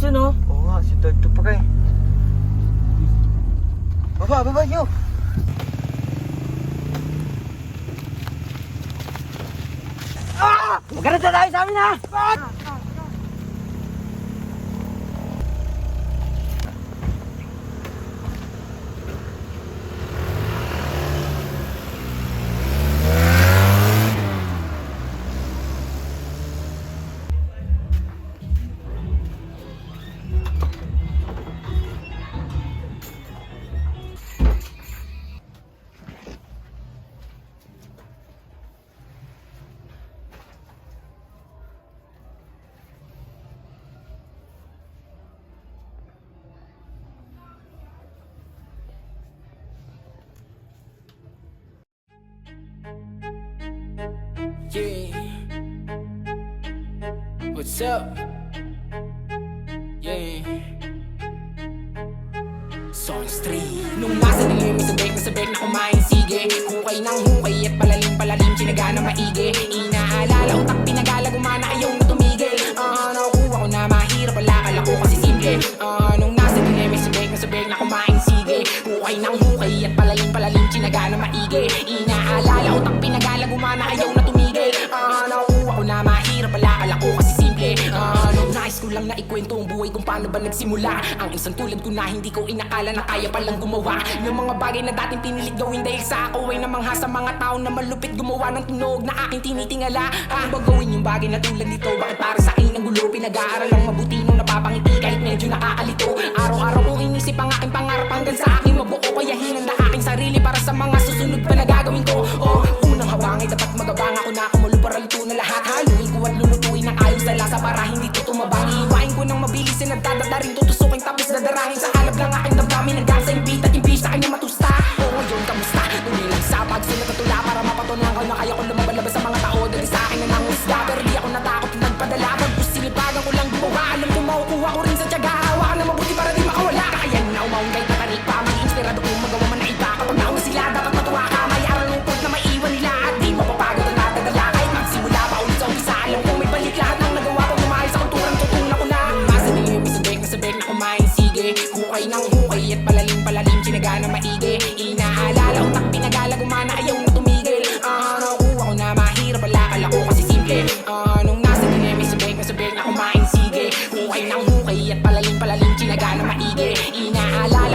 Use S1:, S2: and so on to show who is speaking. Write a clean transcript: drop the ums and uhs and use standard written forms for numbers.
S1: yun, oh.
S2: Oo nga, si Tagto pa kay. Baba nyo!
S1: Maganda tayo sa amin, ha?
S3: Yeah. What's up? Yeah. Songs 3. Nung nasa dilim, sabek na kumain sige. Hukay ng hukay at palalim Sinaga na maigi. Inaalala utak pinagala gumana ayaw na tumigil. Nakukuha ko na mahirap pala kala ko kasi simple. Nung nasa dilim, sabek na kumain sige. Hukay ng hukay at palalim Sinaga na maigi. Inaalala utak pinagala gumana ayaw na tumigil. Nakukuha ko na mahirap pala kala ko kasi simple. Nung nais ko lang na ikwento ang buhay kung paano ba nagsimula. Ang isang tulad ko na hindi ko inakala na kaya palang gumawa ng mga bagay na dating pinilit gawin dahil sa ako ay namangha sa mga tao na malupit gumawa ng tunog na aking tinitingala. Ano ba gawin yung bagay na tulad nito? Bakit para sa akin ang gulo? Pinag-aaral lang mabuti nung napapangiti kahit medyo nakakalito. Araw-araw kong inisip ang aking pangarap hanggang sa aking mabuo. Kaya hinanda aking sarili para sa mga susunod pa na gagawin ko. Unang habang ay dapat magabang ako na kumulo para luto na lahat. Haluin ko at lulutuin ng ayos sa lasa para hindi ko tumabang. Iiwain ko ng mabilis na nagdadada rin tutusukin tapos dadarangin sa alab lang aking damdamin. Hanggang sa imbita sa kanya matusta. Ngayon kamusta? Ulilang sa pagsulat at tula para mapatunayan ko na kaya ko lumabalabas sa mga tao dahil sa akin na nangusga. Pero di ako natakot na nagpadala. Pagpus sinipagan ko lang gumawa. Alam ko makukuha ko rin sa tiyaga. Hawakan na mabuti para di makawala. Kaya na umaong kahit natarik pa. Mag-inspirado kung magawa man na iba. Kapag nauna sila dapat matuwa ka. May araw lungkot na maiwan nila. At di mapapagod ang natadala. Kahit magsimula pa ulit sa umpisa. Alam kong may balik lahat ng nagawa ko. Lumahay sa kulturang tutunan ko na. Nasa dilim, sabek na kumain sige. Hukay ng hukay at palalim Sinaga na maigi. Inaalala utak pinagala gumana ayaw na tumigil. Nakukuha ko na mahirap pala kala ko kasi simple. Nung nasa dilim, sabek na kumain sige. Hukay ng hukay at palalim Sinaga na maigi. Inaalala